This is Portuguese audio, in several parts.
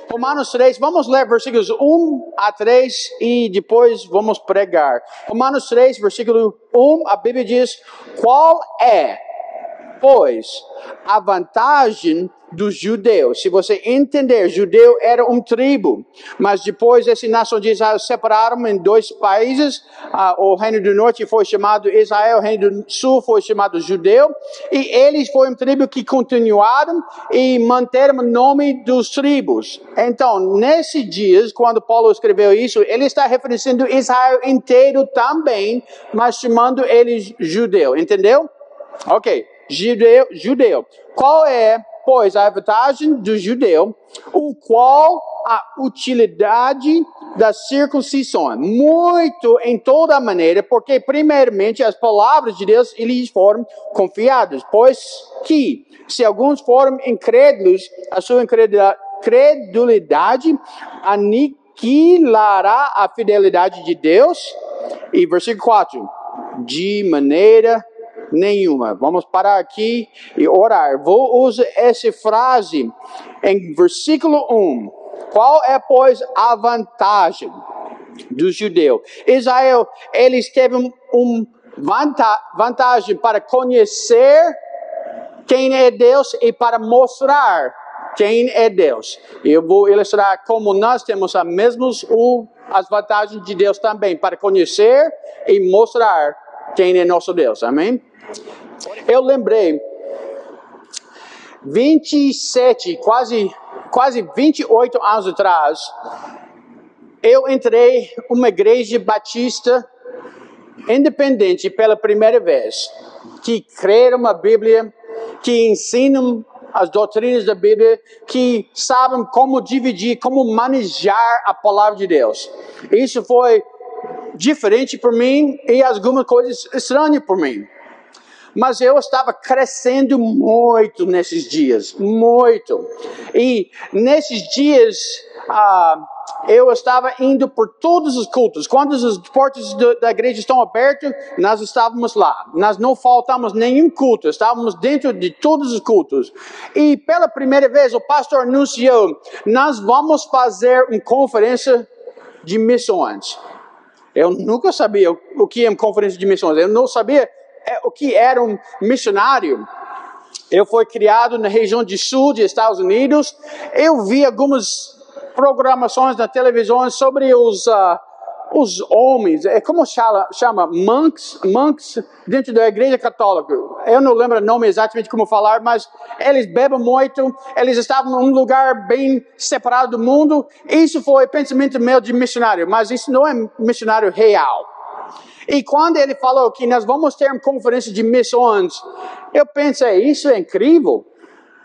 Romanos 3, vamos ler versículos 1 a 3 e depois vamos pregar. Romanos 3, versículo 1, a Bíblia diz: qual é, pois, a vantagem dos judeus? Se você entender, judeu era uma tribo, mas depois essa nação de Israel separaram em dois países. O reino do norte foi chamado Israel, o reino do sul foi chamado judeu, e eles foram uma tribo que continuaram e manteram o nome dos tribos. Então, nesses dias, quando Paulo escreveu isso, ele está referenciando Israel inteiro também, mas chamando eles judeu, entendeu? Ok. Judeu. Qual é, pois, a vantagem do judeu? O qual a utilidade da circuncisão? Muito em toda maneira, porque primeiramente as palavras de Deus eles foram confiadas, pois que se alguns foram incrédulos, a sua incredulidade aniquilará a fidelidade de Deus. E versículo 4, de maneira nenhuma. Vamos parar aqui e orar. Vou usar essa frase em versículo 1. Qual é, pois, a vantagem do judeu? Israel, eles teve vantagem para conhecer quem é Deus e para mostrar quem é Deus. Eu vou ilustrar como nós temos as vantagens de Deus também, para conhecer e mostrar quem é nosso Deus. Amém? Eu lembrei, 27, quase 28 anos atrás, eu entrei em uma igreja batista independente pela primeira vez, que creram na Bíblia, que ensinam as doutrinas da Bíblia, que sabem como dividir, como manejar a palavra de Deus. Isso foi diferente para mim e algumas coisas estranhas para mim. Mas eu estava crescendo muito nesses dias, muito. E nesses dias, eu estava indo por todos os cultos. Quando as portas da igreja estão abertas, nós estávamos lá. Nós não faltamos nenhum culto, estávamos dentro de todos os cultos. E pela primeira vez, o pastor anunciou, nós vamos fazer uma conferência de missões. Eu nunca sabia o que é uma conferência de missões. Eu não sabia o que era um missionário. Eu fui criado na região de sul dos Estados Unidos. Eu vi algumas programações na televisão sobre os homens, como chama? Monks dentro da igreja católica. Eu não lembro o nome exatamente como falar, mas eles bebem muito, eles estavam em um lugar bem separado do mundo. Isso foi pensamento meu de missionário, mas isso não é missionário real. E quando ele falou que nós vamos ter uma conferência de missões, eu pensei, isso é incrível.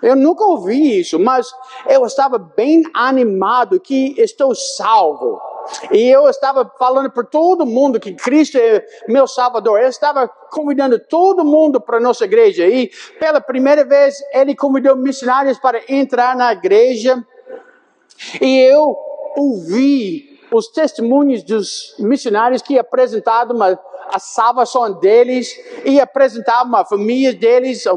Eu nunca ouvi isso, mas eu estava bem animado que estou salvo. E eu estava falando para todo mundo que Cristo é meu Salvador. Eu estava convidando todo mundo para a nossa igreja. E pela primeira vez, ele convidou missionários para entrar na igreja. E eu ouvi os testemunhos dos missionários que apresentavam a salvação deles e apresentavam a família deles, a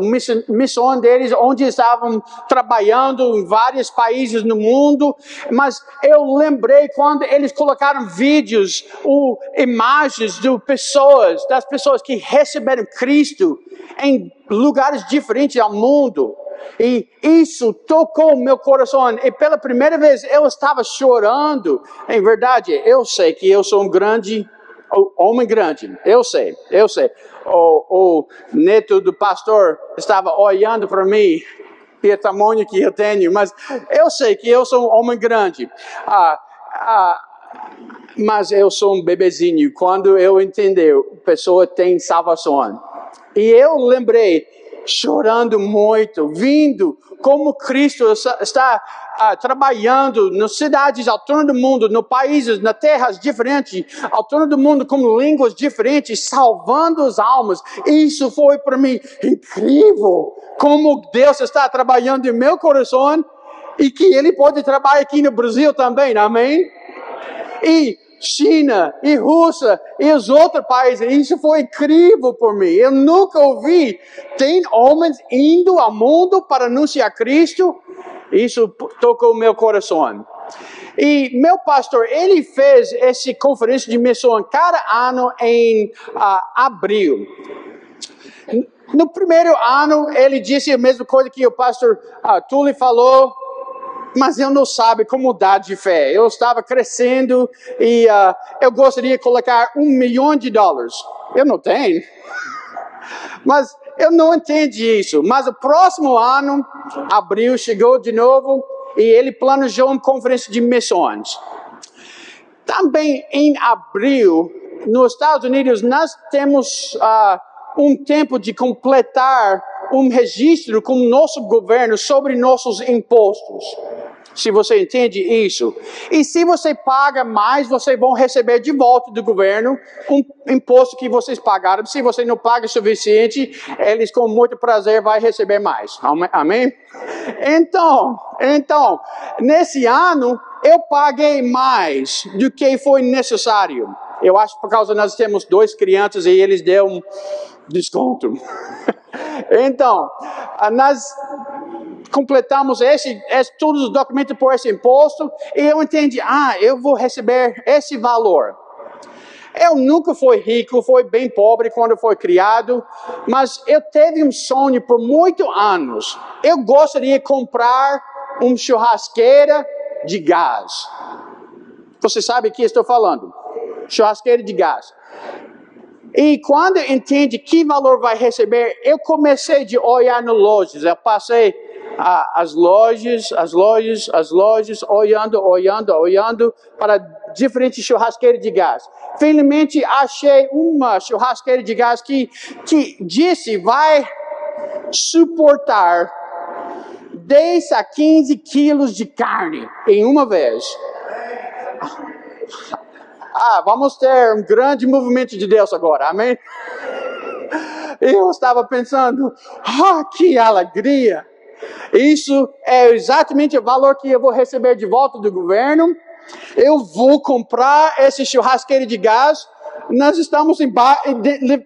missão deles, onde estavam trabalhando em vários países no mundo. Mas eu lembrei quando eles colocaram vídeos ou imagens das pessoas que receberam Cristo em lugares diferentes do mundo. E isso tocou meu coração. E pela primeira vez eu estava chorando. Em verdade, eu sei que eu sou homem grande. Eu sei. O neto do pastor estava olhando para mim, pelo tamanho que eu tenho. Mas eu sei que eu sou um homem grande. Mas eu sou um bebezinho. Quando eu entender, a pessoa tem salvação. E eu lembrei, chorando muito, vindo como Cristo está trabalhando nas cidades ao torno do mundo, nos países, nas terras diferentes, ao torno do mundo, com línguas diferentes, salvando as almas. Isso foi para mim incrível, como Deus está trabalhando em meu coração e que Ele pode trabalhar aqui no Brasil também, amém? E China e Rússia e os outros países, isso foi incrível por mim. Eu nunca ouvi. Tem homens indo ao mundo para anunciar Cristo. Isso tocou o meu coração. E meu pastor, ele fez essa conferência de missões cada ano em abril. No primeiro ano, ele disse a mesma coisa que o pastor Tully falou, mas eu não sabia como mudar de fé. Eu estava crescendo e eu gostaria de colocar $1 milhão. Eu não tenho. Mas eu não entendi isso. Mas o próximo ano, abril, chegou de novo e ele planejou uma conferência de missões. Também em abril, nos Estados Unidos, nós temos um tempo de completar um registro com o nosso governo sobre nossos impostos. Se você entende isso. E se você paga mais, vocês vão receber de volta do governo um imposto que vocês pagaram. Se você não paga o suficiente, eles com muito prazer vão receber mais. Amém? Então, nesse ano, eu paguei mais do que foi necessário. Eu acho que por causa nós temos 2 crianças e eles deram um desconto. Então, nós completamos todos os documentos por esse imposto e eu entendi, eu vou receber esse valor. Eu nunca fui rico, fui bem pobre quando fui criado, mas eu tive um sonho por muitos anos. Eu gostaria de comprar uma churrasqueira de gás. Você sabe o que estou falando? Churrasqueira de gás. E quando eu entendi que valor vai receber, eu comecei a olhar nas lojas. Eu passei as lojas, olhando para diferentes churrasqueiras de gás. Finalmente achei uma churrasqueira de gás que disse vai suportar 10 a 15 quilos de carne em uma vez. Vamos ter um grande movimento de Deus agora, amém? Eu estava pensando, que alegria! Isso é exatamente o valor que eu vou receber de volta do governo. Eu vou comprar esse churrasqueiro de gás. Nós estamos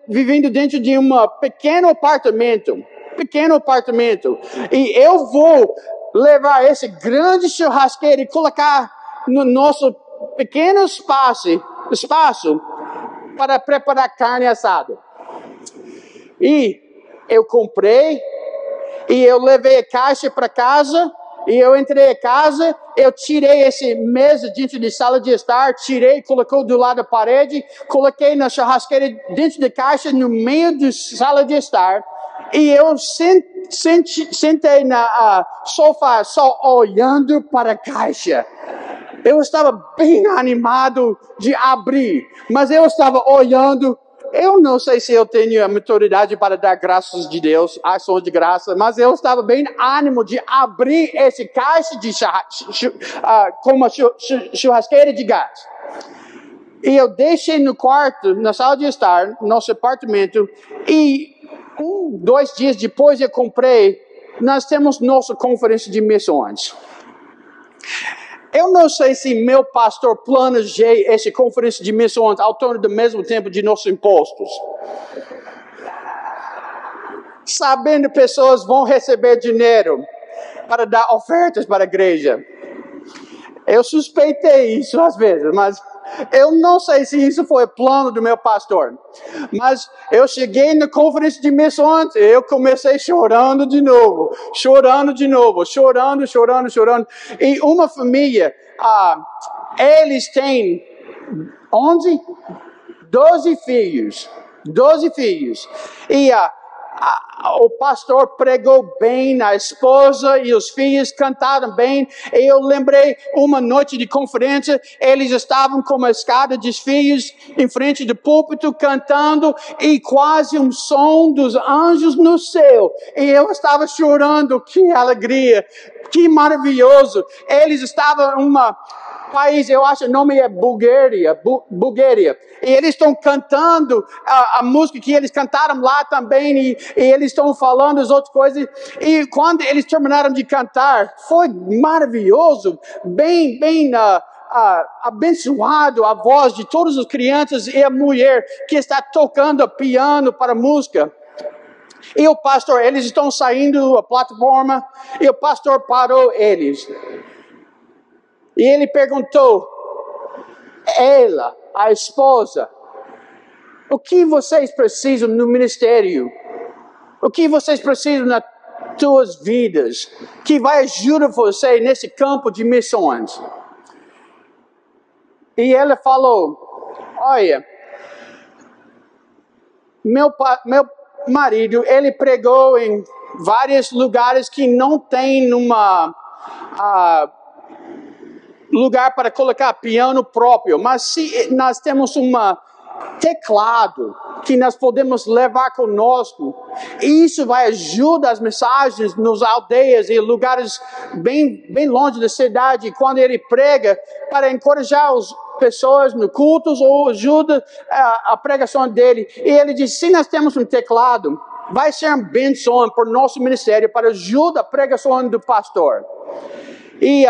vivendo dentro de um pequeno apartamento. E eu vou levar esse grande churrasqueiro e colocar no nosso pequeno espaço para preparar carne assada. E eu comprei, e eu levei a caixa para casa, e eu entrei em casa, eu tirei esse mesa dentro de sala de estar, colocou do lado da parede, coloquei na churrasqueira dentro da caixa, no meio da sala de estar, e eu sentei na sofá só olhando para a caixa. Eu estava bem animado de abrir, mas eu estava olhando. Eu não sei se eu tenho a maturidade para dar graças de Deus, ações de graça, mas eu estava bem ânimo de abrir esse caixa de com uma churrasqueira de gás. E eu deixei no quarto, na sala de estar, nosso apartamento, e 2 dias depois eu comprei, nós temos nossa conferência de missões. Eu não sei se meu pastor planejei essa conferência de missões ao torno do mesmo tempo de nossos impostos. Sabendo que pessoas vão receber dinheiro para dar ofertas para a igreja. Eu suspeitei isso às vezes, mas eu não sei se isso foi o plano do meu pastor. Mas eu cheguei na conferência de missões e eu comecei chorando de novo. Chorando. E uma família, eles têm 12 filhos. E o pastor pregou bem, a esposa e os filhos cantaram bem. E eu lembrei uma noite de conferência, eles estavam com uma escada de filhos em frente do púlpito cantando e quase um som dos anjos no céu. E eu estava chorando, que alegria, que maravilhoso. Eles estavam em país, eu acho o nome é Bulgária. E eles estão cantando a música que eles cantaram lá também, e eles estão falando as outras coisas. E quando eles terminaram de cantar, foi maravilhoso, bem abençoado a voz de todas as crianças e a mulher que está tocando piano para música. E o pastor, eles estão saindo da plataforma, e o pastor parou eles. E ele perguntou, ela, a esposa, o que vocês precisam no ministério? O que vocês precisam nas suas vidas? Que vai ajudar você nesse campo de missões? E ela falou, olha, meu marido, ele pregou em vários lugares que não tem lugar para colocar piano próprio, mas se nós temos teclado que nós podemos levar conosco, isso vai ajudar as mensagens nas aldeias e lugares bem longe da cidade, quando ele prega, para encorajar as pessoas no cultos ou ajuda a pregação dele. E ele disse, se nós temos um teclado, vai ser uma bênção para o nosso ministério, para ajudar a pregação do pastor. E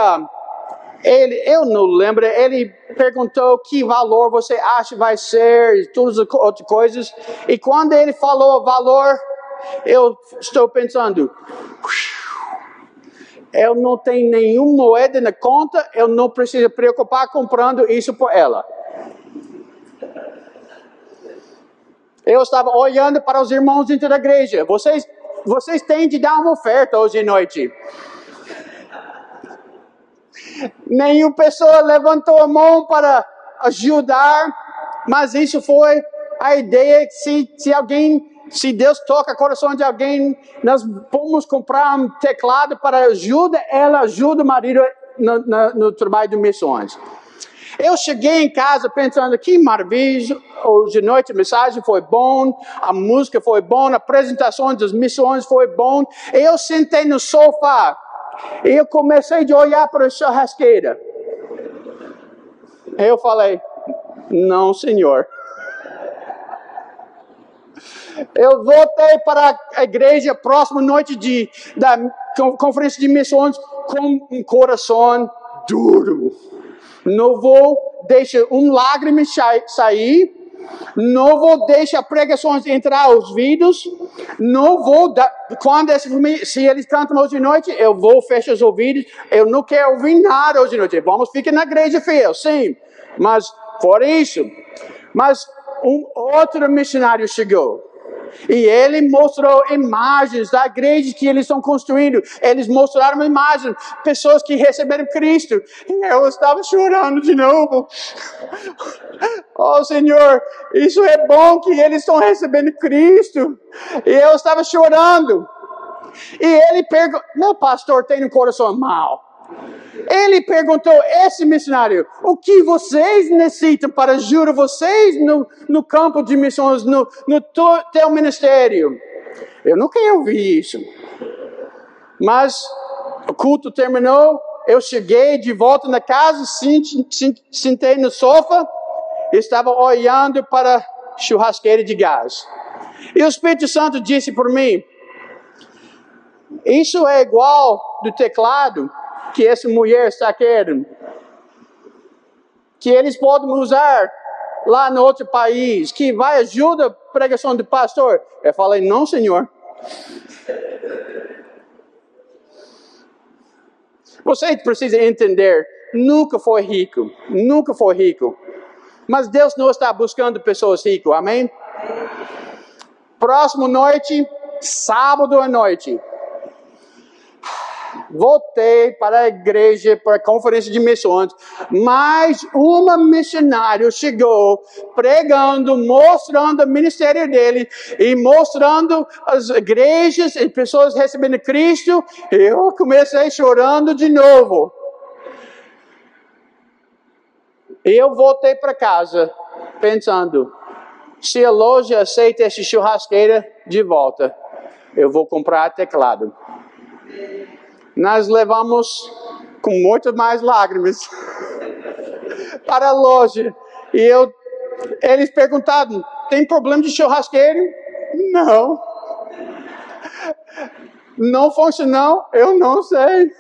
eu não lembro, ele perguntou que valor você acha vai ser, e todas as outras coisas. E quando ele falou o valor, eu estou pensando, eu não tenho nenhuma moeda na conta, eu não preciso preocupar comprando isso por ela. Eu estava olhando para os irmãos dentro da igreja, vocês têm de dar uma oferta hoje à noite. Nenhuma pessoa levantou a mão para ajudar, mas isso foi a ideia que se Deus toca o coração de alguém, nós vamos comprar um teclado para ajuda, ela ajuda o marido no trabalho de missões. Eu cheguei em casa pensando, que maravilha, hoje à noite a mensagem foi bom, a música foi boa, a apresentação das missões foi bom. Eu sentei no sofá, e eu comecei a olhar para a churrasqueira. Eu falei, não, senhor. Eu voltei para a igreja próxima noite da conferência de missões com um coração duro. Não vou deixar lágrima sair. Não vou deixar pregações entrar aos ouvidos. Não vou se eles cantam hoje à noite, eu vou fechar os ouvidos. Eu não quero ouvir nada hoje à noite. Vamos ficar na igreja fiel, sim. Mas por isso. Mas um outro missionário chegou. E ele mostrou imagens da igreja que eles estão construindo. Eles mostraram imagens, pessoas que receberam Cristo. E eu estava chorando de novo. Oh, Senhor, isso é bom que eles estão recebendo Cristo. E eu estava chorando. E ele perguntou, meu pastor tem um coração mau. Ele perguntou, esse missionário, o que vocês necessitam para ajudar vocês no campo de missões, no teu ministério? Eu não quero ouvir isso. Mas o culto terminou, eu cheguei de volta na casa, sentei no sofá, estava olhando para a churrasqueira de gás. E o Espírito Santo disse para mim, isso é igual do teclado que essa mulher está querendo, que eles podem usar lá no outro país, que vai ajudar a pregação do pastor. Eu falei, não, senhor. Você precisa entender, nunca foi rico. Mas Deus não está buscando pessoas ricas, amém? Próxima noite, sábado à noite, voltei para a igreja, para a conferência de missões. Mais uma missionária chegou, pregando, mostrando o ministério dele, e mostrando as igrejas e pessoas recebendo Cristo. Eu comecei chorando de novo. Eu voltei para casa, pensando, se a loja aceita essa churrasqueira de volta, eu vou comprar teclado. Nós levamos com muito mais lágrimas para a loja. E eles perguntaram, tem problema de churrasqueiro? Não. Não funcionou? Eu não sei.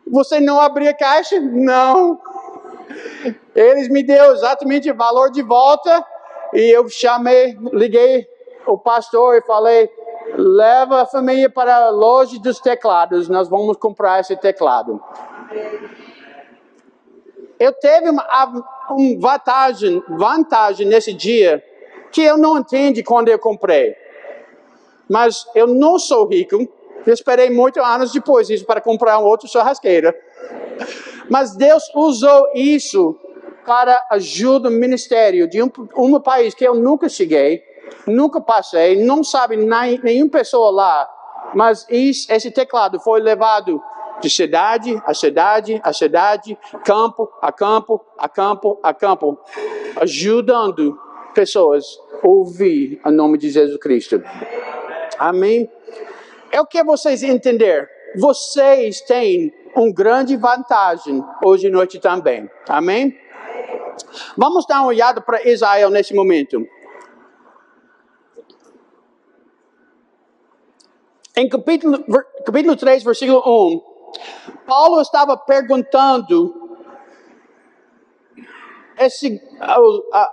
Você não abriu a caixa? Não. Eles me deram exatamente o valor de volta. E eu liguei o pastor e falei, leva a família para a loja dos teclados, nós vamos comprar esse teclado. Eu teve uma vantagem nesse dia que eu não entendi quando eu comprei. Mas eu não sou rico, eu esperei muitos anos depois disso para comprar um outro churrasqueira. Mas Deus usou isso para ajuda o ministério de um país que eu nunca cheguei, nunca passei, não sabe nenhuma pessoa lá. Mas esse teclado foi levado de cidade a cidade a cidade, campo a campo, a campo a campo, ajudando pessoas a ouvir o nome de Jesus Cristo. Amém? Eu quero vocês entenderem. Vocês têm uma grande vantagem hoje à noite também. Amém? Vamos dar uma olhada para Israel nesse momento. Em capítulo 3, versículo 1, Paulo estava perguntando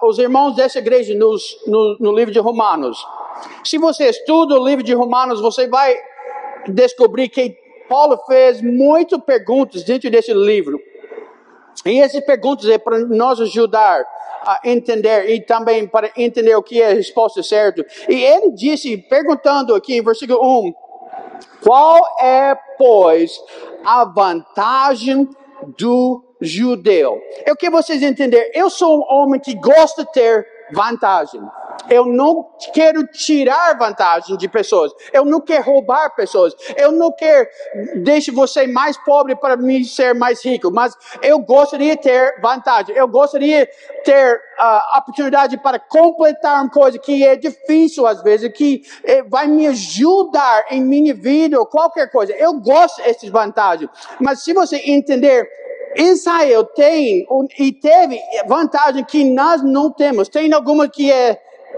aos irmãos dessa igreja no livro de Romanos. Se você estuda o livro de Romanos, você vai descobrir que Paulo fez muitas perguntas dentro desse livro. E essas perguntas é para nos ajudar a entender e também para entender o que é a resposta certa. E ele disse, perguntando aqui em versículo 1, qual é, pois, a vantagem do judeu? Eu quero vocês entenderem, eu sou um homem que gosta de ter vantagem. Eu não quero tirar vantagem de pessoas. Eu não quero roubar pessoas. Eu não quero deixar você mais pobre para me ser mais rico. Mas eu gostaria de ter vantagem. Eu gostaria de ter a oportunidade para completar uma coisa que é difícil às vezes, que vai me ajudar em minha vida ou qualquer coisa. Eu gosto dessas vantagens. Mas se você entender, Israel tem e teve vantagem que nós não temos. Tem alguma que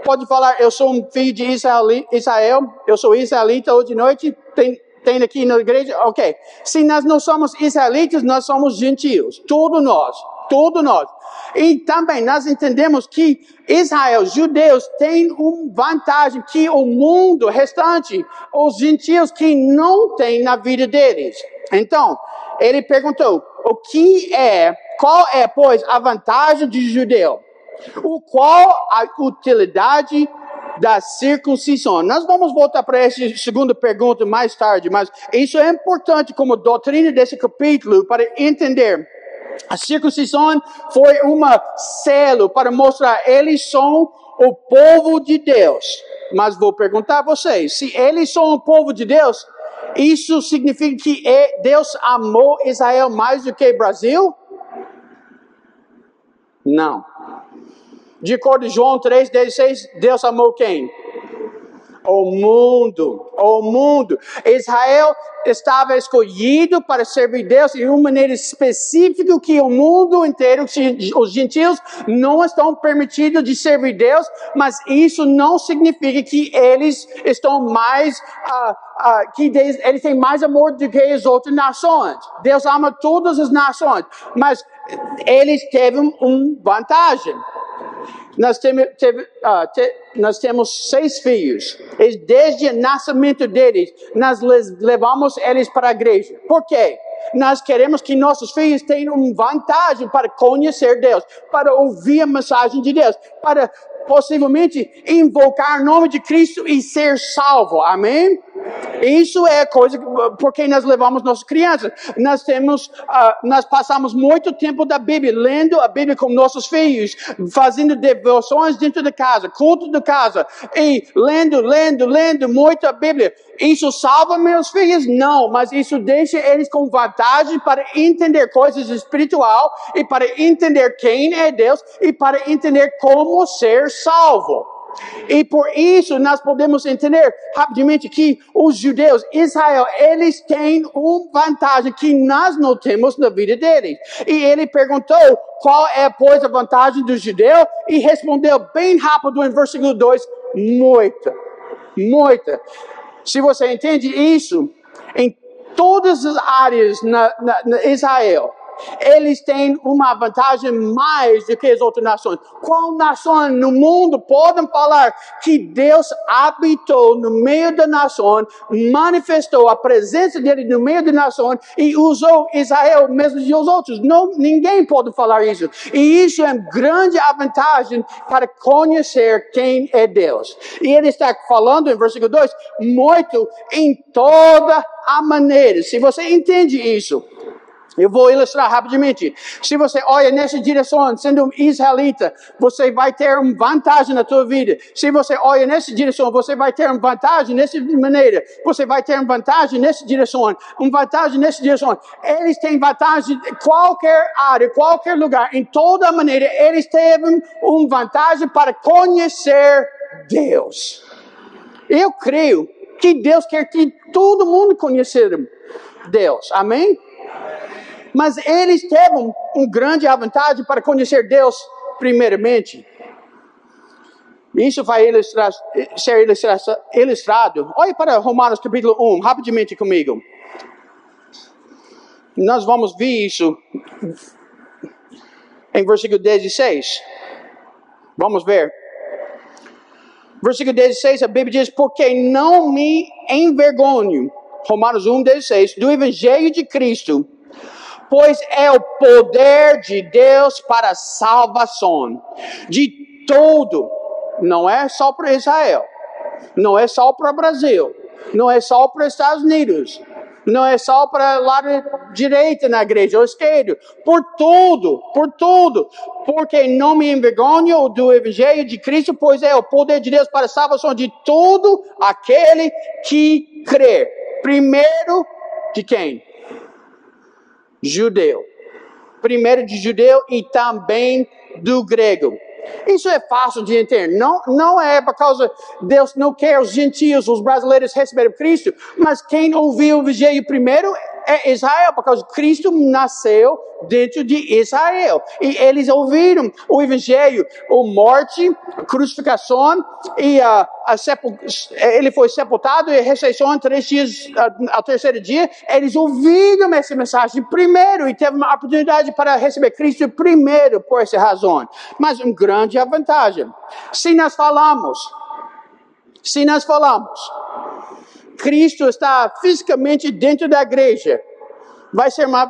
pode falar, eu sou um filho de Israel, eu sou israelita hoje de noite, tem aqui na igreja, ok. Se nós não somos israelitas, nós somos gentios, todos nós. E também nós entendemos que Israel, judeus, têm uma vantagem que o mundo restante, os gentios que não têm na vida deles. Então, ele perguntou, qual é, pois, a vantagem de judeu? Qual a utilidade da circuncisão? Nós vamos voltar para essa segunda pergunta mais tarde, mas isso é importante como doutrina desse capítulo para entender. A circuncisão foi selo para mostrar eles são o povo de Deus. Mas vou perguntar a vocês, se eles são o povo de Deus, isso significa que Deus amou Israel mais do que o Brasil? Não. De acordo com João 3,16, Deus amou quem? O mundo. Israel estava escolhido para servir Deus de uma maneira específica que o mundo inteiro, os gentios, não estão permitidos de servir Deus, mas isso não significa que eles estão mais, eles têm mais amor do que as outras nações. Deus ama todas as nações, mas eles teve uma vantagem. Nós temos 6 filhos. E desde o nascimento deles, nós levamos eles para a igreja. Por quê? Nós queremos que nossos filhos tenham uma vantagem para conhecer Deus, para ouvir a mensagem de Deus, para possivelmente invocar o nome de Cristo e ser salvo. Amém? Isso é coisa porque nós levamos nossas crianças. Nós passamos muito tempo da Bíblia, lendo a Bíblia com nossos filhos, fazendo devoções dentro da casa, culto da casa, e lendo muito a Bíblia. Isso salva meus filhos? Não, mas isso deixa eles com vantagem para entender coisas espirituais e para entender quem é Deus e para entender como ser salvo. E por isso nós podemos entender rapidamente que os judeus, Israel, eles têm uma vantagem que nós não temos na vida deles. E ele perguntou qual é, pois, a vantagem do judeu e respondeu bem rápido em versículo 2, muita. Se você entende isso, em todas as áreas na Israel, Eles têm uma vantagem mais do que as outras nações. Qual nação no mundo pode falar que Deus habitou no meio da nação, manifestou a presença dele no meio da nação e usou Israel mesmo que os outros? Não, ninguém pode falar isso. E isso é grande vantagem para conhecer quem é Deus. E ele está falando em versículo 2, muito em toda a maneira. Se você entende isso, eu vou ilustrar rapidamente. Se você olha nessa direção, sendo um israelita, você vai ter uma vantagem na sua vida. Se você olha nessa direção, você vai ter uma vantagem nessa maneira. Você vai ter uma vantagem nessa direção, uma vantagem nessa direção. Eles têm vantagem em qualquer área, qualquer lugar, em toda maneira. Eles têm uma vantagem para conhecer Deus. Eu creio que Deus quer que todo mundo conheça Deus. Amém? Mas eles teve uma grande vantagem para conhecer Deus primeiramente. Isso vai ser ilustrado. Olha para Romanos capítulo 1, rapidamente comigo. Nós vamos ver isso em versículo 16. Vamos ver. Versículo 16, a Bíblia diz, porque não me envergonho, Romanos 1, 16, do evangelho de Cristo, pois é o poder de Deus para a salvação de todo, não é só para Israel, não é só para o Brasil, não é só para os Estados Unidos, não é só para o lado direito na igreja, ou esquerdo, por tudo, porque não me envergonho do evangelho de Cristo, pois é o poder de Deus para a salvação de todo aquele que crê. Primeiro, de quem? Judeu. Primeiro de judeu e também do grego. Isso é fácil de entender. Não é por causa Deus não quer os gentios, os brasileiros receberem Cristo, mas quem ouviu o evangelho primeiro é Israel, por causa Cristo nasceu dentro de Israel. E eles ouviram o evangelho, a morte, a crucificação, e ele foi sepultado e a ressurreição 3 dias, ao terceiro dia. Eles ouviram essa mensagem primeiro e teve uma oportunidade para receber Cristo primeiro por essa razão. Mas uma grande vantagem. Se nós falamos, Cristo está fisicamente dentro da igreja, vai ser uma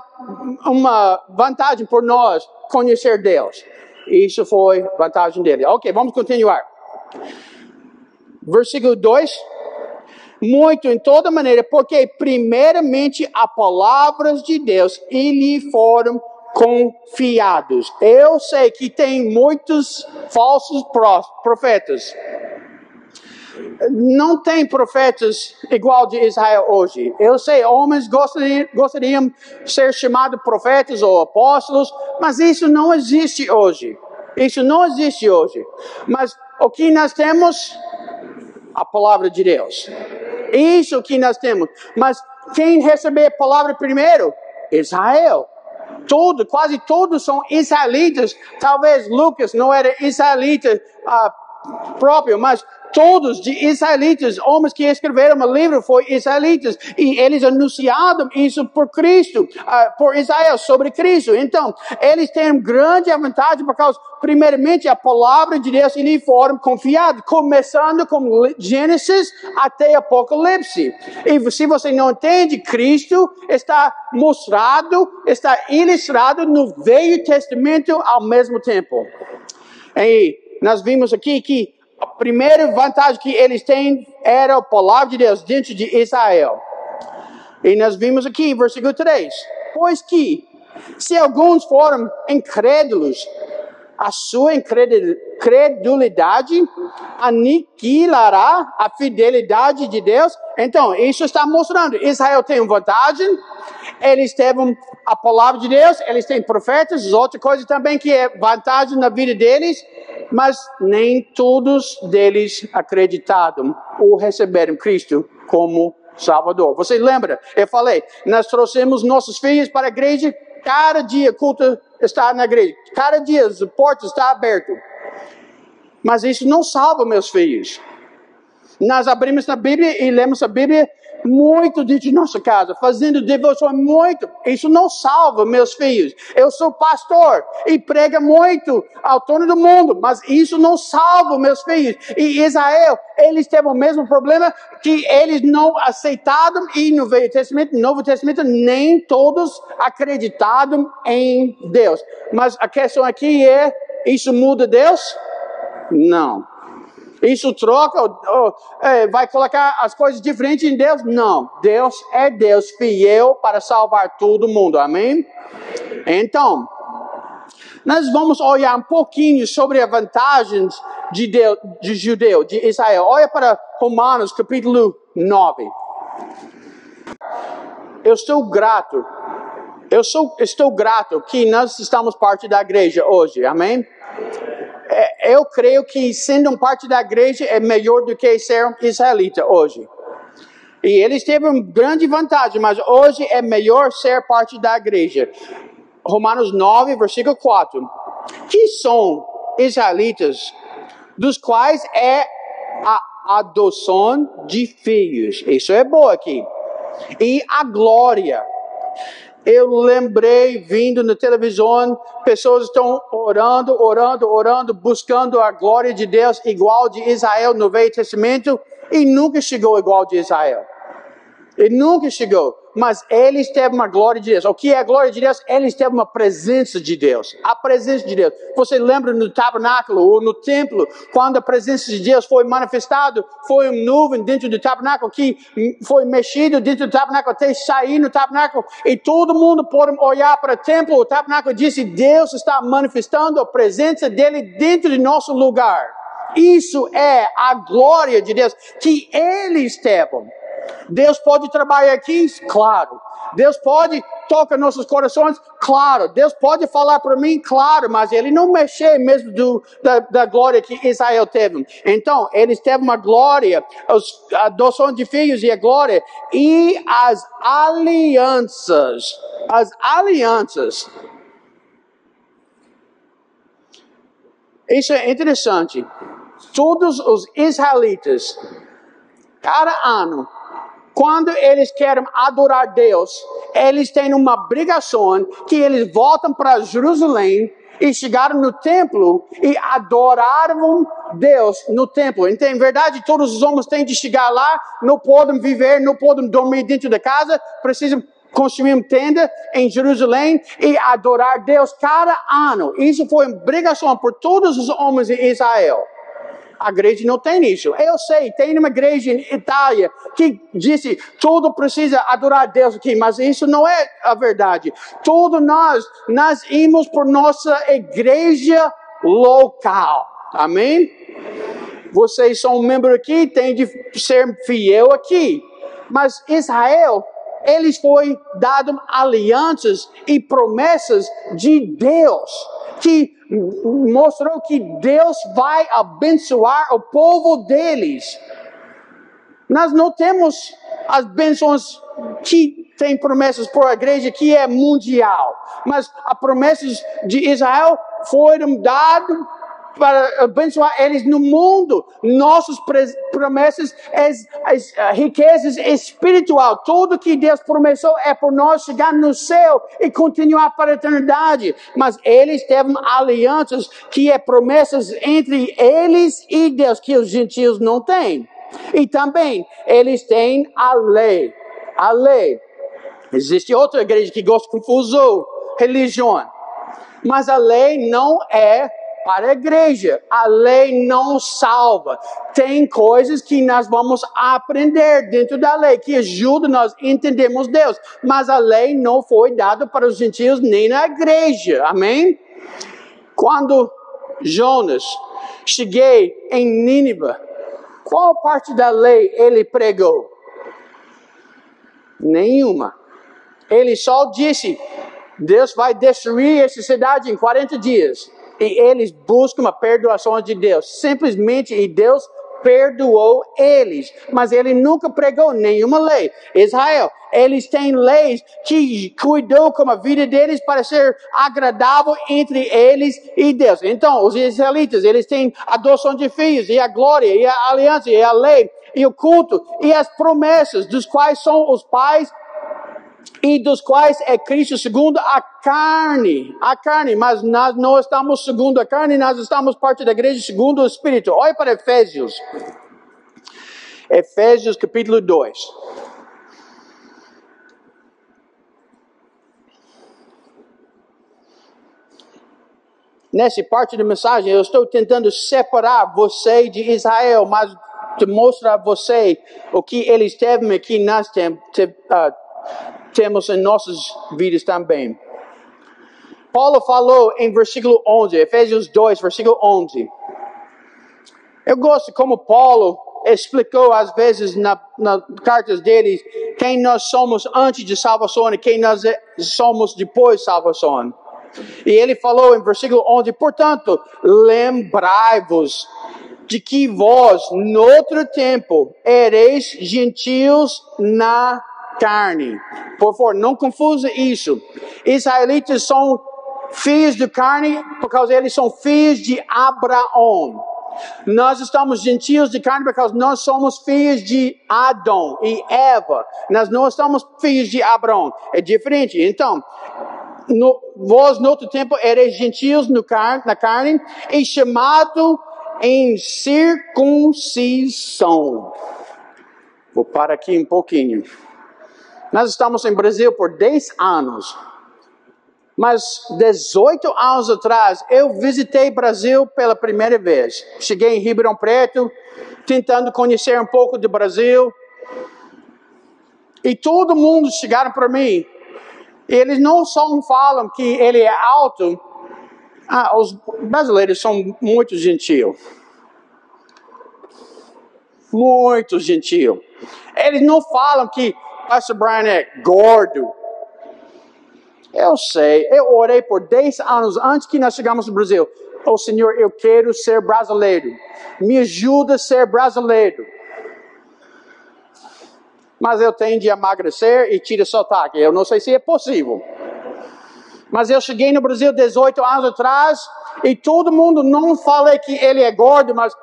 vantagem por nós conhecer Deus. Isso foi vantagem dele. Ok, vamos continuar. Versículo 2. Muito em toda maneira, porque primeiramente as palavras de Deus lhe foram confiados. Eu sei que tem muitos falsos profetas. Não tem profetas igual de Israel hoje. Eu sei, homens gostariam de ser chamados profetas ou apóstolos, mas isso não existe hoje. Mas o que nós temos? A palavra de Deus. Isso que nós temos. Mas quem recebeu a palavra primeiro? Israel. Quase todos são israelitas. Talvez Lucas não era israelita próprio, mas todos de israelitas, homens que escreveram o livro foram israelitas, e eles anunciaram isso por Cristo, por Israel, sobre Cristo. Então, eles têm grande vantagem, por causa, primeiramente, a palavra de Deus lhe foram confiados, começando com Gênesis até Apocalipse. E se você não entende, Cristo está está ilustrado no Velho Testamento ao mesmo tempo. E nós vimos aqui que a primeira vantagem que eles têm era a palavra de Deus dentro de Israel. E nós vimos aqui em versículo 3. Pois que, se alguns foram incrédulos, a sua incredulidade aniquilará a fidelidade de Deus. Então, isso está mostrando, Israel tem uma vantagem, eles têm a palavra de Deus, eles têm profetas, outra coisa também que é vantagem na vida deles, mas nem todos deles acreditaram ou receberam Cristo como Salvador. Você lembra? Eu falei, nós trouxemos nossos filhos para a igreja, cada dia o culto está na igreja, cada dia a porta está aberta. Mas isso não salva meus filhos. Nós abrimos na Bíblia e lemos a Bíblia muito dentro de nossa casa, fazendo devoção muito. Isso não salva meus filhos. Eu sou pastor e prega muito ao torno do mundo, mas isso não salva meus filhos. E Israel, eles têm o mesmo problema, que eles não aceitaram, e no Velho Testamento, no Novo Testamento, nem todos acreditaram em Deus. Mas a questão aqui é, isso muda Deus? Não. Isso troca, vai colocar as coisas diferentes em Deus? Não. Deus é Deus fiel para salvar todo mundo. Amém? Então, nós vamos olhar um pouquinho sobre as vantagens de Deus, de judeu, de Israel. Olha para Romanos, capítulo 9. Eu estou grato que nós estamos parte da igreja hoje. Amém? Eu creio que sendo parte da igreja é melhor do que ser um israelita hoje. E eles teve uma grande vantagem, mas hoje é melhor ser parte da igreja. Romanos 9, versículo 4. Que são israelitas, dos quais é a adoção de filhos. Isso é bom aqui. E a glória. Eu lembrei, vindo na televisão, pessoas estão orando, buscando a glória de Deus igual de Israel no Velho Testamento, e nunca chegou igual de Israel. E nunca chegou. Mas eles têm uma glória de Deus. O que é a glória de Deus? Eles têm uma presença de Deus. A presença de Deus. Você lembra no tabernáculo ou no templo, quando a presença de Deus foi manifestada, foi uma nuvem dentro do tabernáculo que foi mexido dentro do tabernáculo até sair no tabernáculo, e todo mundo pode olhar para o templo, o tabernáculo, e disse: Deus está manifestando a presença dele dentro de nosso lugar. Isso é a glória de Deus que eles têm. Deus pode trabalhar aqui? Claro. Deus pode tocar nossos corações? Claro. Deus pode falar para mim? Claro. Mas Ele não mexeu mesmo da glória que Israel teve. Então, eles teve uma glória, a adoção de filhos e a glória, e as alianças. As alianças. Isso é interessante. Todos os israelitas, cada ano, quando eles querem adorar Deus, eles têm uma obrigação que eles voltam para Jerusalém e chegaram no templo e adoraram Deus no templo. Então, em verdade, todos os homens têm de chegar lá, não podem viver, não podem dormir dentro da casa, precisam construir uma tenda em Jerusalém e adorar Deus cada ano. Isso foi uma obrigação por todos os homens em Israel. A igreja não tem isso. Eu sei, tem uma igreja em Itália que disse, tudo precisa adorar Deus aqui, mas isso não é a verdade. Todos nós íamos por nossa igreja local. Amém? Vocês são um membro aqui, tem de ser fiel aqui. Mas Israel, eles foi dado alianças e promessas de Deus, que mostrou que Deus vai abençoar o povo deles. Nós não temos as bênçãos que tem promessas por a igreja que é mundial, mas as promessas de Israel foram dadas para abençoar eles no mundo. Nossas promessas, as riquezas espiritual, tudo que Deus prometeu é por nós chegar no céu e continuar para a eternidade. Mas eles têm alianças que é promessas entre eles e Deus, que os gentios não têm. E também eles têm a lei. A lei. Existe outra igreja que gosta de confusão, religião. Mas a lei não é para a igreja. A lei não salva. Tem coisas que nós vamos aprender dentro da lei, que ajuda nós a entendermos Deus. Mas a lei não foi dada para os gentios nem na igreja. Amém? Quando Jonas cheguei em Nínive, qual parte da lei ele pregou? Nenhuma. Ele só disse, Deus vai destruir essa cidade em 40 dias. E eles buscam a perdoação de Deus. Simplesmente, e Deus perdoou eles. Mas ele nunca pregou nenhuma lei. Israel, eles têm leis que cuidam com a vida deles para ser agradável entre eles e Deus. Então, os israelitas, eles têm a adoção de filhos, e a glória, e a aliança, e a lei. e o culto e as promessas, dos quais são os pais e dos quais é Cristo segundo a carne, mas nós não estamos segundo a carne, nós estamos parte da igreja segundo o Espírito. Olha para Efésios capítulo 2. Nessa parte da mensagem, eu estou tentando separar você de Israel, mas te mostrar a você o que eles teve aqui nós temos em nossas vidas também. Paulo falou em versículo 11, Efésios 2, versículo 11. Eu gosto como Paulo explicou às vezes nas cartas dele quem nós somos antes de salvação e quem nós somos depois de salvação. E ele falou em versículo 11, portanto, lembrai-vos de que vós, noutro tempo, ereis gentios na carne. Por favor, não confusa isso. Israelitas são filhos de carne por causa eles são filhos de Abraão. Nós estamos gentios de carne porque nós somos filhos de Adão e Eva. Nós não estamos filhos de Abraão. É diferente. Então, vós, no outro tempo, ereis gentios na carne e chamado em circuncisão. Vou parar aqui um pouquinho. Nós estamos em Brasil por 10 anos. Mas 18 anos atrás, eu visitei Brasil pela primeira vez. Cheguei em Ribeirão Preto, tentando conhecer um pouco do Brasil. E todo mundo chegaram para mim. Eles não só falam que ele é alto. Os brasileiros são muito gentil. Muito gentil. Eles não falam que Pastor Brian é gordo. Eu sei, eu orei por 10 anos antes que nós chegamos no Brasil. Senhor, eu quero ser brasileiro. Me ajuda a ser brasileiro. Mas eu tenho de emagrecer e tirar sotaque. Eu não sei se é possível. Mas eu cheguei no Brasil 18 anos atrás e todo mundo não fala que ele é gordo, mas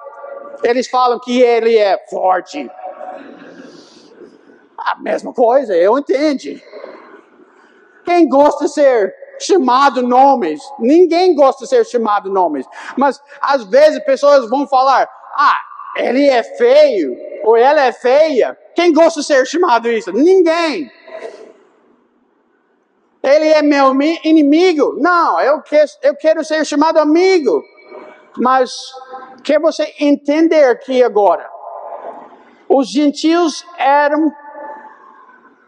eles falam que ele é forte. A mesma coisa, eu entendo. Quem gosta de ser chamado nomes? Ninguém gosta de ser chamado nomes. Mas às vezes pessoas vão falar, ele é feio, ou ela é feia. Quem gosta de ser chamado isso? Ninguém. Ele é meu inimigo? Não, eu quero ser chamado amigo. Mas quer você entender aqui agora? Os gentios eram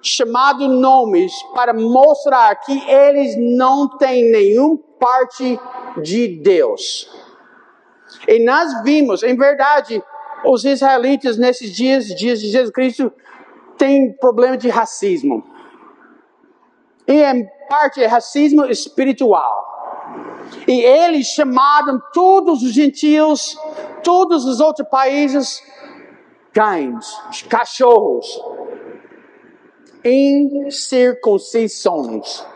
chamados nomes para mostrar que eles não têm nenhuma parte de Deus. E nós vimos, em verdade, os israelitas nesses dias de Jesus Cristo têm problema de racismo. E em parte é racismo espiritual. E eles chamaram todos os gentios, todos os outros países, cães, cachorros, incircuncisões.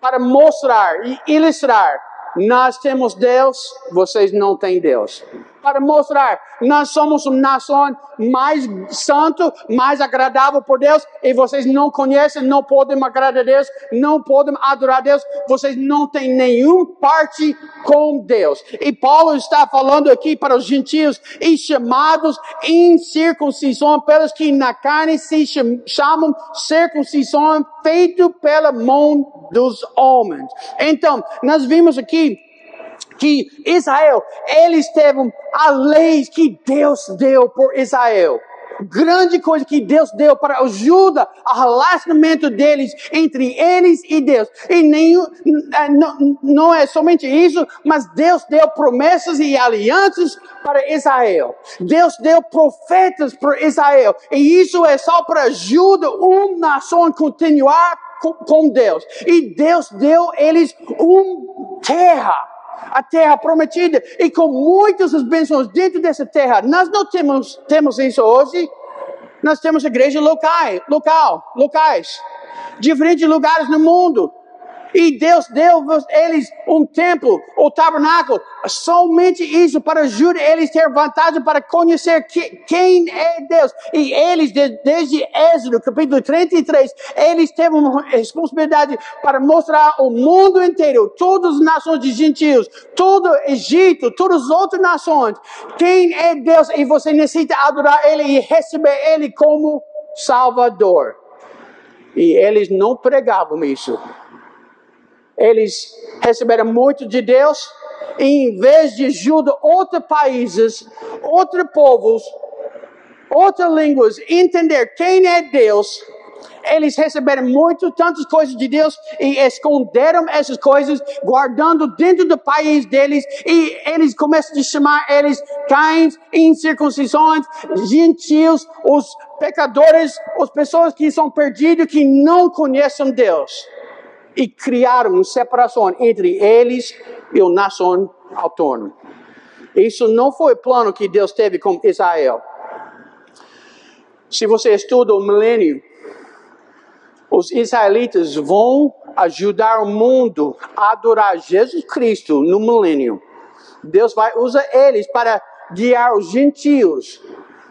Para mostrar e ilustrar, nós temos Deus, vocês não têm Deus. Para mostrar, nós somos uma nação mais santa, mais agradável por Deus, e vocês não conhecem, não podem agradar a Deus, não podem adorar a Deus, vocês não têm nenhuma parte com Deus. E Paulo está falando aqui para os gentios, e chamados incircuncisão, pelos que na carne se chamam circuncisão, feito pela mão dos homens. Então, nós vimos aqui que Israel, eles teve a lei que Deus deu por Israel. Grande coisa que Deus deu para ajuda ao relacionamento deles, entre eles e Deus. E não é somente isso, mas Deus deu promessas e alianças para Israel. Deus deu profetas para Israel. E isso é só para ajudar uma nação a continuar com Deus. E Deus deu eles uma terra. A terra prometida, e com muitas bênçãos dentro dessa terra. Nós não temos isso hoje. Nós temos igrejas locais, diferentes lugares no mundo. E Deus deu eles um templo, o tabernáculo, somente isso para ajudar eles a ter vantagem para conhecer quem é Deus. E eles, desde Êxodo, capítulo 33, eles têm uma responsabilidade para mostrar ao mundo inteiro, todas as nações de gentios, todo o Egito, todas as outras nações, quem é Deus. E você necessita adorar Ele e receber Ele como Salvador. E eles não pregavam isso. Eles receberam muito de Deus, e em vez de ajudar outros países, outros povos, outras línguas, entender quem é Deus, eles receberam tantas coisas de Deus e esconderam essas coisas, guardando dentro do país deles, e eles começam a chamar eles cães, incircuncisões, gentios, os pecadores, as pessoas que são perdidas, que não conhecem Deus. E criaram uma separação entre eles e a nação autônoma. Isso não foi o plano que Deus teve com Israel. Se você estuda o milênio, os israelitas vão ajudar o mundo a adorar Jesus Cristo no milênio. Deus vai usar eles para guiar os gentios,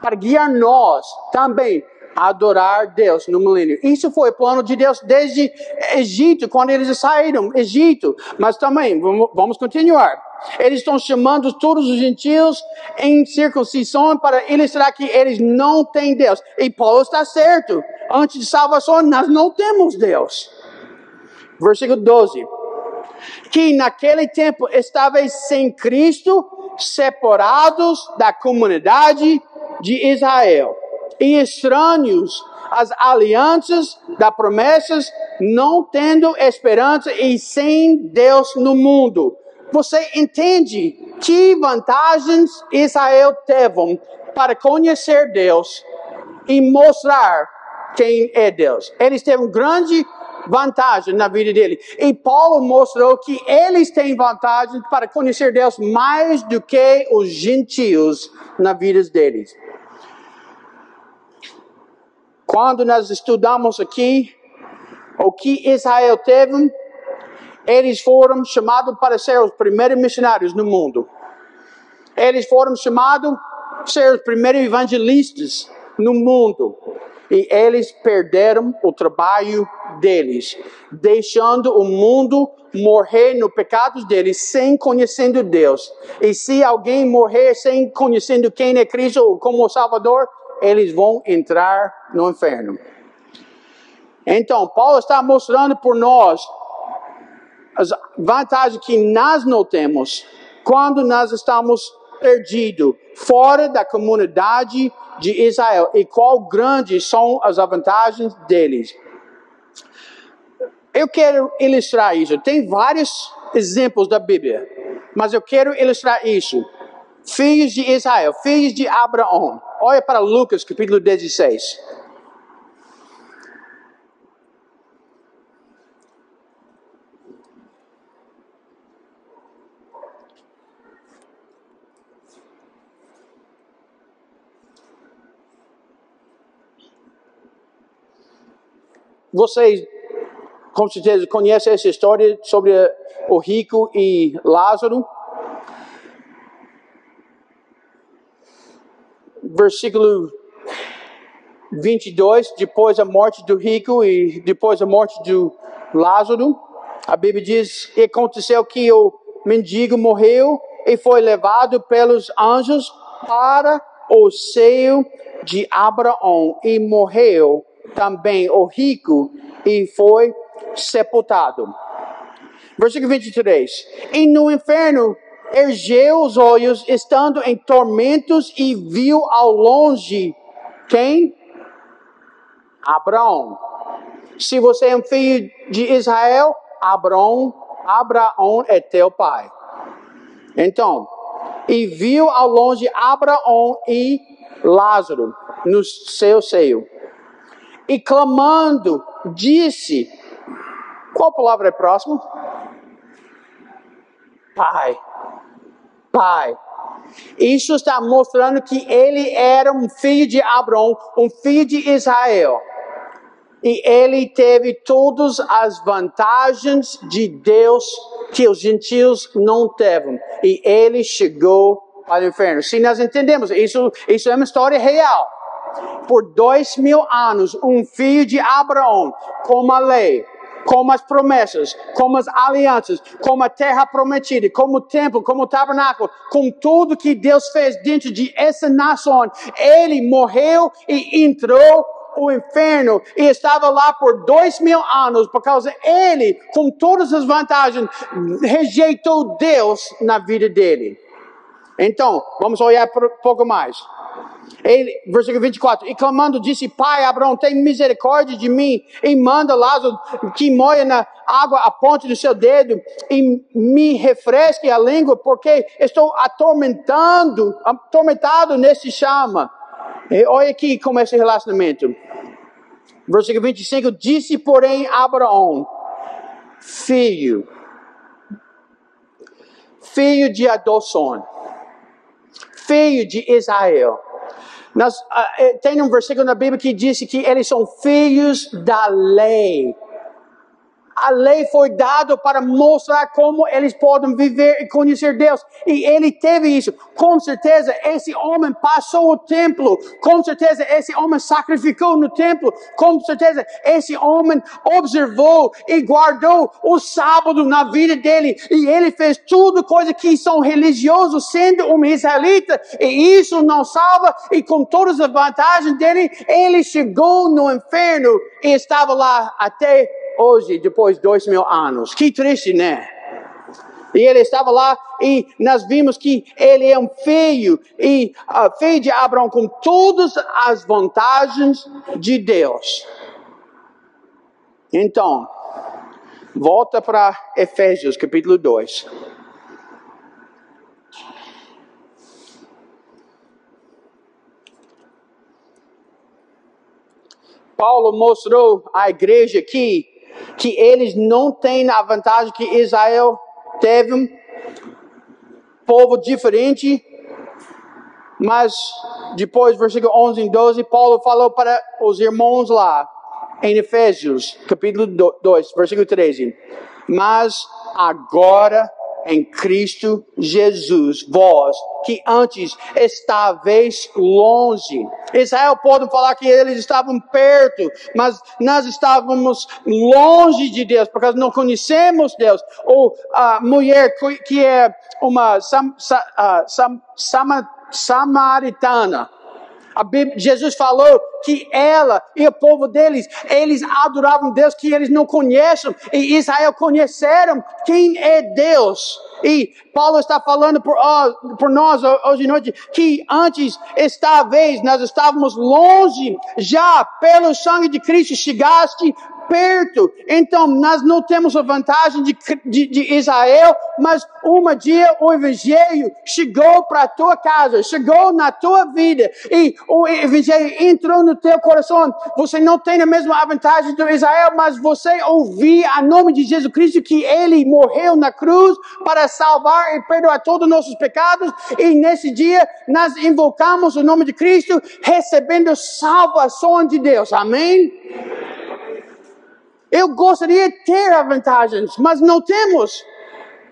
para guiar nós também a adorar Deus no milênio. Isso foi o plano de Deus desde Egito, quando eles saíram do Egito. Mas também, vamos continuar. Eles estão chamando todos os gentios em circuncisão para ilustrar que eles não têm Deus. E Paulo está certo. Antes de salvação, nós não temos Deus. Versículo 12. Que naquele tempo estáveis sem Cristo, separados da comunidade de Israel, e estranhos às alianças das promessas, não tendo esperança e sem Deus no mundo. Você entende que vantagens Israel teve para conhecer Deus e mostrar quem é Deus? Eles têm uma grande vantagem na vida dele. E Paulo mostrou que eles têm vantagem para conhecer Deus mais do que os gentios na vida deles. Quando nós estudamos aqui o que Israel teve, eles foram chamados para ser os primeiros missionários no mundo. Eles foram chamados para ser os primeiros evangelistas no mundo. E eles perderam o trabalho deles, deixando o mundo morrer no pecado deles, sem conhecendo Deus. E se alguém morrer sem conhecendo quem é Cristo como Salvador, eles vão entrar no inferno. Então, Paulo está mostrando por nós as vantagens que nós não temos quando nós estamos perdidos fora da comunidade de Israel, e qual grandes são as vantagens deles. Eu quero ilustrar isso. Tem vários exemplos da Bíblia, mas eu quero ilustrar isso. Filhos de Israel, filhos de Abraão. Olha para Lucas capítulo 16. Vocês, com certeza, conhecem essa história sobre o rico e Lázaro. Versículo 22, depois da morte do rico e depois da morte do Lázaro, a Bíblia diz: e aconteceu que o mendigo morreu e foi levado pelos anjos para o seio de Abraão, e morreu também o rico e foi sepultado. Versículo 23. E no inferno ergueu os olhos, estando em tormentos, e viu ao longe quem? Abraão. Se você é um filho de Israel, Abraão é teu pai. Então, e viu ao longe Abraão e Lázaro no seu seio. E clamando, disse, qual palavra é próxima? Pai. Pai. Isso está mostrando que ele era um filho de Abraão, um filho de Israel. E ele teve todas as vantagens de Deus que os gentios não teve. E ele chegou ao inferno. Se nós entendemos, isso é uma história real. Por 2000 anos, um filho de Abraão, com a lei, com as promessas, com as alianças, com a terra prometida, como o templo, como o tabernáculo, com tudo que Deus fez dentro de essa nação, ele morreu e entrou o inferno e estava lá por 2000 anos, por causa ele, com todas as vantagens, rejeitou Deus na vida dele. Então, vamos olhar um pouco mais. Ele, versículo 24, e clamando disse, Pai Abraão, tem misericórdia de mim, e manda Lázaro que molhe na água a ponta do seu dedo, e me refresque a língua, porque estou atormentado nesse chama. E olha aqui como é esse relacionamento. Versículo 25, disse porém Abraão, filho de adoção, filho de Israel. Tem um versículo na Bíblia que diz que eles são filhos da lei. A lei foi dada para mostrar como eles podem viver e conhecer Deus. E ele teve isso. Com certeza, esse homem passou o templo. Com certeza, esse homem sacrificou no templo. Com certeza, esse homem observou e guardou o sábado na vida dele. E ele fez tudo coisa que são religiosos, sendo um israelita. E isso não salva. E com todas as vantagens dele, ele chegou no inferno e estava lá até hoje, depois de 2000 anos. Que triste, né? E ele estava lá e nós vimos que ele é um filho de Abraão com todas as vantagens de Deus. Então, volta para Efésios capítulo 2. Paulo mostrou à igreja aqui que eles não têm a vantagem que Israel teve, povo diferente, mas depois, versículo 11 e 12, Paulo falou para os irmãos lá, em Efésios, capítulo 2, versículo 13, mas agora em Cristo Jesus, vós que antes estáveis longe. Israel pode falar que eles estavam perto, mas nós estávamos longe de Deus, porque não conhecemos Deus. Ou a mulher que é uma samaritana. Jesus falou que ela e o povo deles, eles adoravam Deus que eles não conhecem. E Israel conheceram quem é Deus. E Paulo está falando por nós hoje à noite que antes, esta vez, nós estávamos longe, já pelo sangue de Cristo chegaste perto. Então, nós não temos a vantagem de Israel, mas um dia o evangelho chegou para a tua casa, chegou na tua vida, e o evangelho entrou no teu coração. Você não tem a mesma vantagem do Israel, mas você ouvir a nome de Jesus Cristo, que Ele morreu na cruz para salvar e perdoar todos os nossos pecados, e nesse dia nós invocamos o nome de Cristo, recebendo salvação de Deus. Amém? Eu gostaria de ter as vantagens, mas não temos.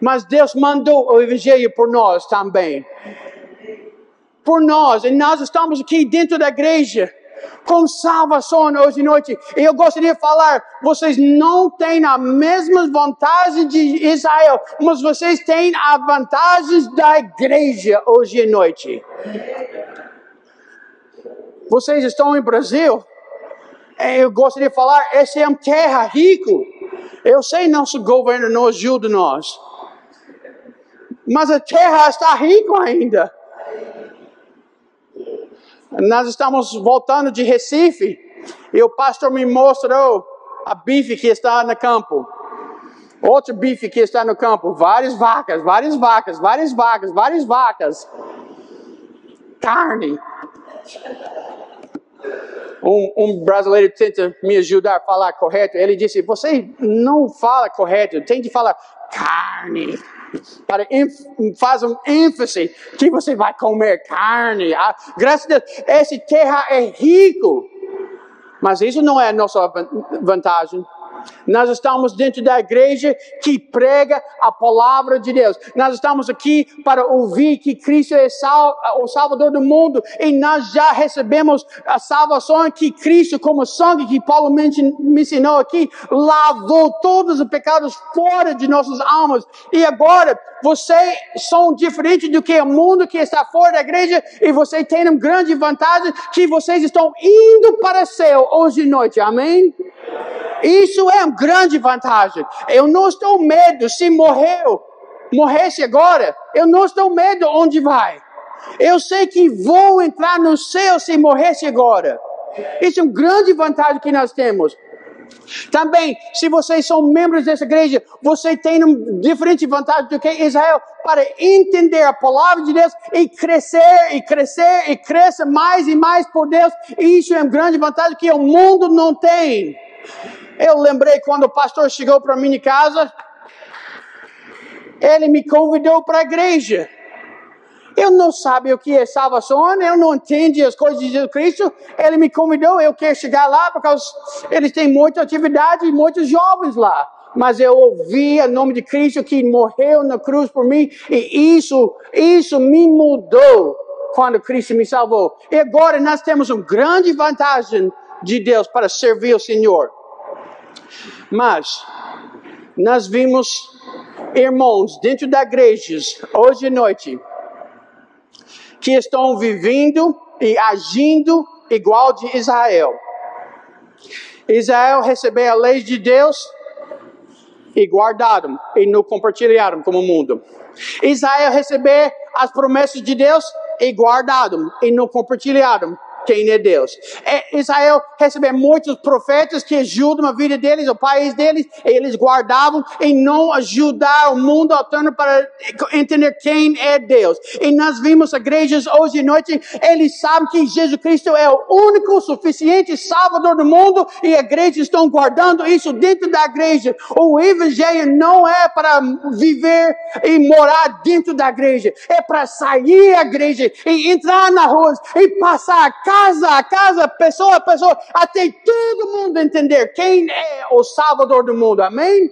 Mas Deus mandou o evangelho por nós também. Por nós. E nós estamos aqui dentro da igreja com salvação hoje à noite. E eu gostaria de falar, vocês não têm a mesma vantagem de Israel, mas vocês têm as vantagens da igreja hoje à noite. Vocês estão em Brasil? Eu gostaria de falar, essa é uma terra rica. Eu sei nosso governo não ajuda nós. Mas a terra está rica ainda. Nós estamos voltando de Recife. E o pastor me mostrou a bife que está no campo. Outro bife que está no campo. Várias vacas. Carne. Um brasileiro tenta me ajudar a falar correto. Ele disse, você não fala correto, tem que falar carne. Faz um ênfase que você vai comer carne. Graças a Deus, essa terra é rica. Mas isso não é a nossa vantagem. Nós estamos dentro da igreja que prega a palavra de Deus. Nós estamos aqui para ouvir que Cristo é o Salvador do mundo. E nós já recebemos a salvação que Cristo, como sangue que Paulo me ensinou aqui, lavou todos os pecados fora de nossas almas. E agora, vocês são diferentes do que o mundo que está fora da igreja. E vocês têm uma grande vantagem que vocês estão indo para o céu hoje à noite. Amém? Isso é uma grande vantagem. Eu não estou medo se morresse agora. Eu não estou medo onde vai. Eu sei que vou entrar no céu se morresse agora. Isso é uma grande vantagem que nós temos. Também, se vocês são membros dessa igreja, você tem uma diferente vantagem do que Israel para entender a palavra de Deus e crescer e crescer e crescer mais e mais por Deus. Isso é uma grande vantagem que o mundo não tem. Eu lembrei quando o pastor chegou para minha casa, ele me convidou para a igreja. Eu não sabia o que é salvação, eu não entendi as coisas de Jesus Cristo. Ele me convidou, eu quero chegar lá porque eles têm muita atividade e muitos jovens lá. Mas eu ouvi o nome de Cristo que morreu na cruz por mim e isso me mudou quando Cristo me salvou. E agora nós temos uma grande vantagem de Deus para servir o Senhor. Mas nós vimos irmãos dentro da igreja hoje à noite que estão vivendo e agindo igual de Israel. Israel recebeu a lei de Deus e guardaram e não compartilharam como o mundo. Israel recebeu as promessas de Deus e guardaram e não compartilharam quem é Deus. Israel recebeu muitos profetas que ajudam a vida deles, o país deles, e eles guardavam e não ajudaram o mundo alterno para entender quem é Deus. E nós vimos igrejas hoje à noite, eles sabem que Jesus Cristo é o único, suficiente Salvador do mundo, e a igreja estão guardando isso dentro da igreja. O evangelho não é para viver e morar dentro da igreja, é para sair da igreja e entrar na rua e passar a casa, pessoa a pessoa, até todo mundo entender quem é o Salvador do mundo. Amém?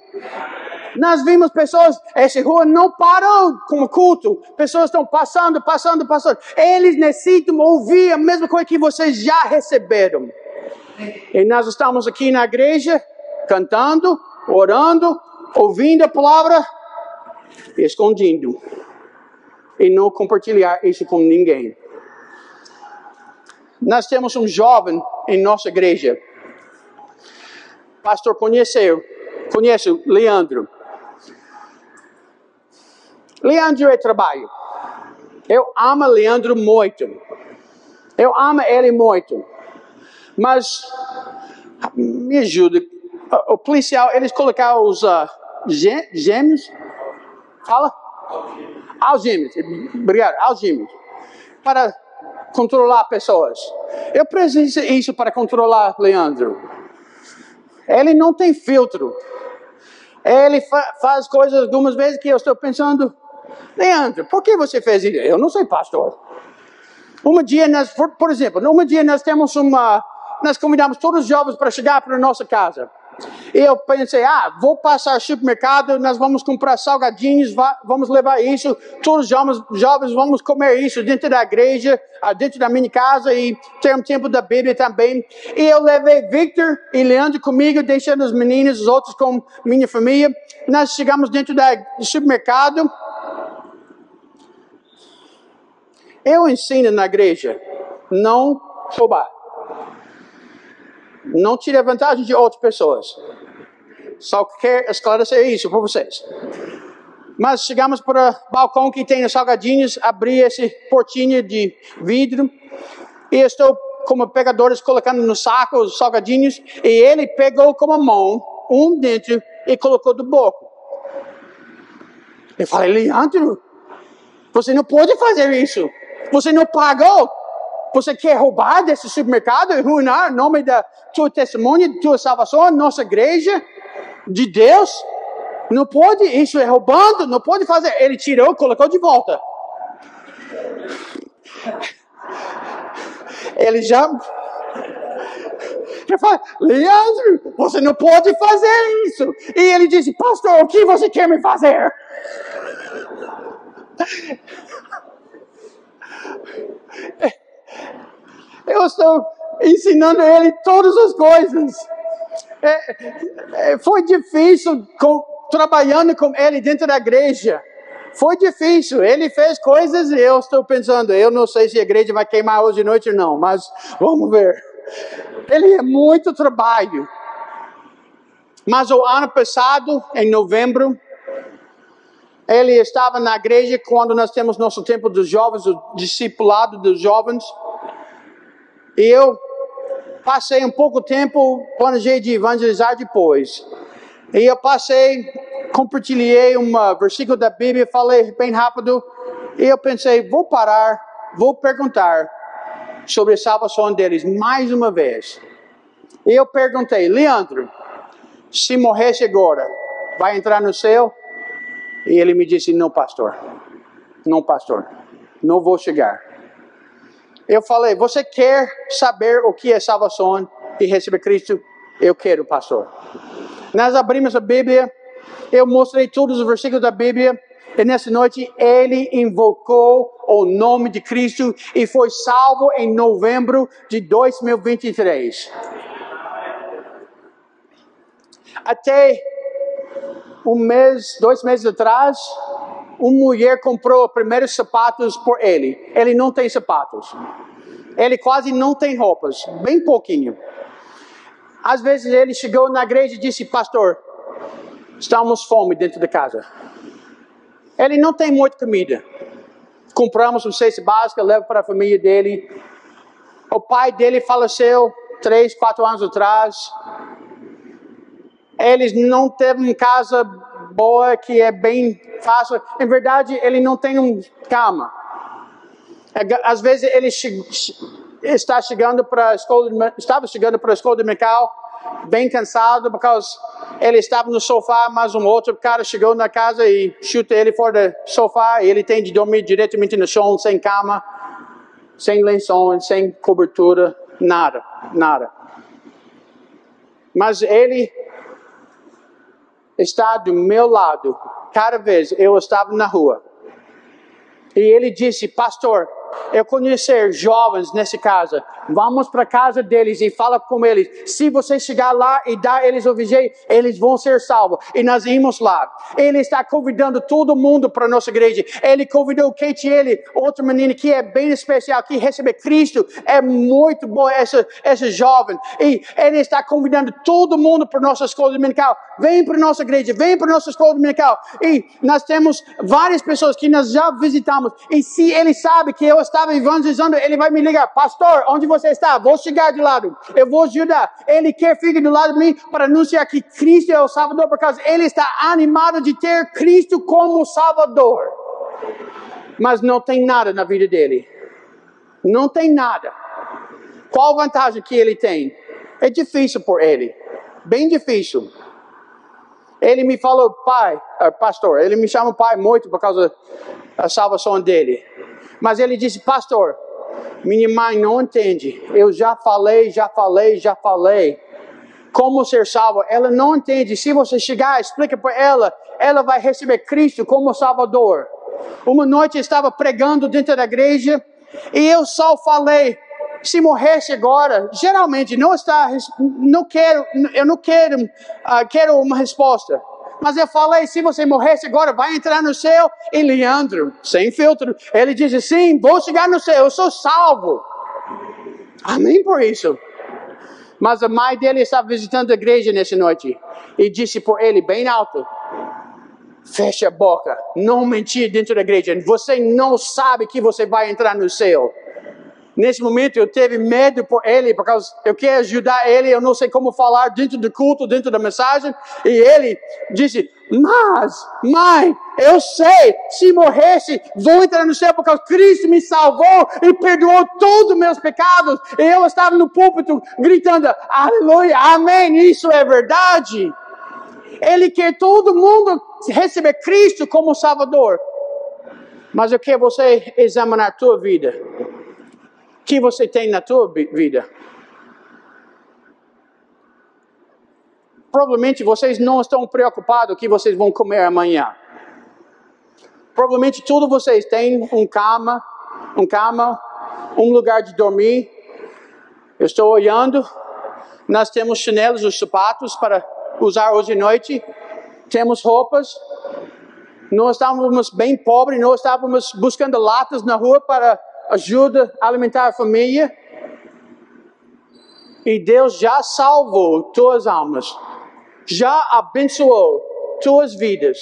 Nós vimos pessoas, essa rua não parou como culto. Pessoas estão passando. Eles necessitam ouvir a mesma coisa que vocês já receberam. E nós estamos aqui na igreja, cantando, orando, ouvindo a palavra, escondendo. E não compartilhar isso com ninguém. Nós temos um jovem em nossa igreja. Pastor conhece o Leandro. Leandro é trabalho. Eu amo Leandro muito. Eu amo ele muito. Mas, me ajuda. O policial, eles colocaram os gêmeos. Fala? Algêmeos. Obrigado. Algêmeos. Para controlar pessoas. Eu preciso disso para controlar Leandro. Ele não tem filtro. Ele faz coisas algumas vezes que eu estou pensando, Leandro, por que você fez isso? Eu não sei, pastor. Por exemplo, nós temos nós convidamos todos os jovens para chegar para a nossa casa. E eu pensei, vou passar ao supermercado, nós vamos comprar salgadinhos, vamos levar isso, todos os jovens vamos comer isso dentro da igreja, dentro da minha casa e ter um tempo da Bíblia também. E eu levei Victor e Leandro comigo, deixando os meninos, os outros com minha família. Nós chegamos dentro do supermercado. Eu ensino na igreja, não roubar. Não tire a vantagem de outras pessoas. Só quero esclarecer isso para vocês. Mas chegamos para o balcão que tem os salgadinhos, abri esse portinho de vidro e estou como pegadores colocando no saco os salgadinhos e ele pegou com a mão um dentro e colocou do boca. Eu falei, Leandro, você não pode fazer isso. Você não pagou. Você quer roubar desse supermercado e arruinar o nome da tua testemunha, da tua salvação, nossa igreja, de Deus? Não pode, isso é roubando, não pode fazer. Ele tirou e colocou de volta. Eu falei, Leandro, você não pode fazer isso. E ele disse, pastor, o que você quer me fazer? Eu estou ensinando ele todas as coisas. Foi difícil trabalhando com ele dentro da igreja. Foi difícil, ele fez coisas e eu estou pensando, eu não sei se a igreja vai queimar hoje à noite ou não, mas vamos ver. Ele é muito trabalho. Mas o ano passado, em novembro, ele estava na igreja quando nós temos nosso tempo dos jovens, o discipulado dos jovens. E eu passei um pouco tempo, planejei de evangelizar depois. E eu compartilhei um versículo da Bíblia, falei bem rápido. E eu pensei, vou parar, vou perguntar sobre a salvação deles mais uma vez. E eu perguntei, Leandro, se morresse agora, vai entrar no céu? E ele me disse, não pastor, não vou chegar. Eu falei, você quer saber o que é salvação e receber Cristo? Eu quero, pastor. Nós abrimos a Bíblia, eu mostrei todos os versículos da Bíblia, e nessa noite ele invocou o nome de Cristo e foi salvo em novembro de 2023. Até 2 meses atrás, uma mulher comprou os primeiros sapatos por ele. Ele não tem sapatos. Ele quase não tem roupas, bem pouquinho. Às vezes ele chegou na igreja e disse, pastor, estamos com fome dentro de casa. Ele não tem muita comida. Compramos uma cesta básica, leva para a família dele. O pai dele faleceu 3, 4 anos atrás. Eles não teve uma casa boa que é bem fácil. Em verdade, ele não tem uma cama. Às vezes ele estava chegando para a escola dominical, bem cansado, porque ele estava no sofá, mas um outro cara chegou na casa e chuta ele fora do sofá, e ele tem de dormir diretamente no chão, sem cama, sem lençol, sem cobertura, nada. Mas ele está do meu lado, cada vez eu estava na rua. E ele disse, pastor, eu conhecer jovens nessa casa, vamos para a casa deles e fala com eles, se você chegar lá e dar eles o VG, eles vão ser salvos. E nós íamos lá. Ele está convidando todo mundo para a nossa igreja. Ele convidou Kate, outra menina que é bem especial, que recebe Cristo, é muito boa essa jovem. E ele está convidando todo mundo para a nossa escola dominical. Vem para a nossa igreja, vem para a nossa escola dominical. E nós temos várias pessoas que nós já visitamos. E se ele sabe que eu estava evangelizando, ele vai me ligar, pastor, onde você está? Vou chegar de lado, eu vou ajudar. Ele quer ficar do lado de mim para anunciar que Cristo é o Salvador, porque ele está animado de ter Cristo como Salvador. Mas não tem nada na vida dele. Não tem nada. Qual vantagem que ele tem? É difícil por ele. Bem difícil. Ele me falou, pastor, ele me chama pai muito por causa da salvação dele. Mas ele disse, pastor, minha mãe não entende. Eu já falei. Como ser salvo? Ela não entende. Se você chegar, explica para ela vai receber Cristo como Salvador. Uma noite eu estava pregando dentro da igreja e eu só falei, se morresse agora, geralmente quero uma resposta. Mas eu falei, se você morresse agora, vai entrar no céu. E Leandro, sem filtro, ele disse, sim, vou chegar no céu, eu sou salvo. Amém por isso. Mas a mãe dele estava visitando a igreja nessa noite. E disse por ele, bem alto, fecha a boca, não mentir dentro da igreja. Você não sabe que você vai entrar no céu. Nesse momento eu tive medo por ele, porque eu quero ajudar ele, eu não sei como falar dentro do culto, dentro da mensagem. E ele disse, mas, mãe, eu sei, se morresse, vou entrar no céu, porque Cristo me salvou e perdoou todos os meus pecados. E eu estava no púlpito gritando, aleluia, amém, isso é verdade. Ele quer todo mundo receber Cristo como Salvador. Mas eu quero você examinar a tua vida. O que você tem na tua vida? Provavelmente vocês não estão preocupados o que vocês vão comer amanhã. Provavelmente todos vocês têm um cama, um lugar de dormir. Eu estou olhando, nós temos chinelos e sapatos para usar hoje à noite. Temos roupas. Nós estávamos bem pobres, nós estávamos buscando latas na rua para ajuda a alimentar a família. E Deus já salvou tuas almas. Já abençoou tuas vidas.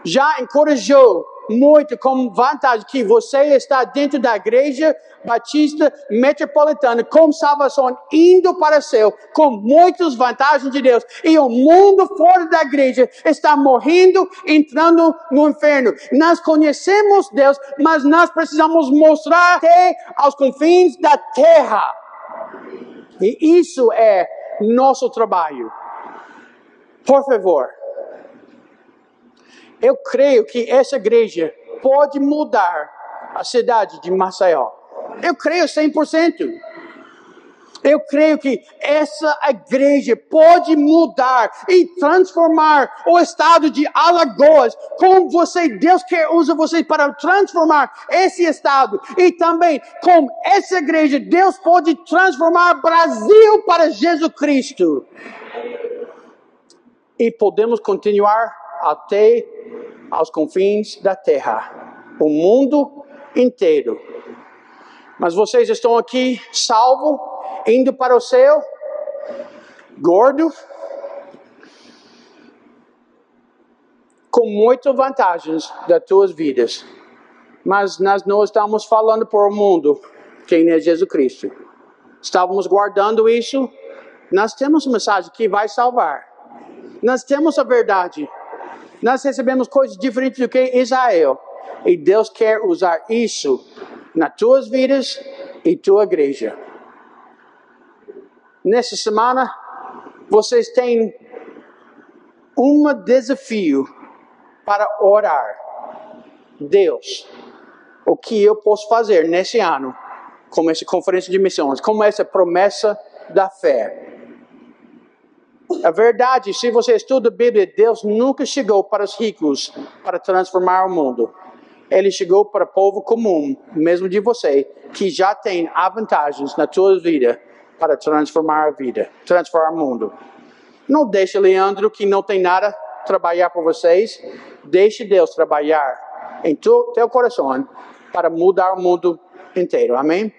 Já encorajou muito com vantagem que você está dentro da igreja batista metropolitana com salvação indo para o céu com muitas vantagens de Deus. E o mundo fora da igreja está morrendo, entrando no inferno. Nós conhecemos Deus, mas nós precisamos mostrar até aos confins da terra. E isso é nosso trabalho. Por favor. Eu creio que essa igreja pode mudar a cidade de Maceió. Eu creio 100%. Eu creio que essa igreja pode mudar e transformar o estado de Alagoas. Com você, Deus quer usar você para transformar esse estado. E também com essa igreja, Deus pode transformar o Brasil para Jesus Cristo. E podemos continuar até aos confins da terra, o mundo inteiro. Mas vocês estão aqui salvos, indo para o céu, gordo, com muitas vantagens das tuas vidas. Mas nós não estamos falando para o mundo quem é Jesus Cristo. Estávamos guardando isso. Nós temos uma mensagem que vai salvar. Nós temos a verdade. Nós recebemos coisas diferentes do que Israel. E Deus quer usar isso nas tuas vidas e tua igreja. Nessa semana, vocês têm um desafio para orar. Deus, o que eu posso fazer nesse ano, como essa conferência de missões, como essa promessa da fé? A verdade, se você estuda a Bíblia, Deus nunca chegou para os ricos para transformar o mundo. Ele chegou para o povo comum, mesmo de você, que já tem vantagens na tua vida para transformar a vida, transformar o mundo. Não deixe Leandro, que não tem nada, trabalhar por vocês. Deixe Deus trabalhar em teu coração para mudar o mundo inteiro. Amém?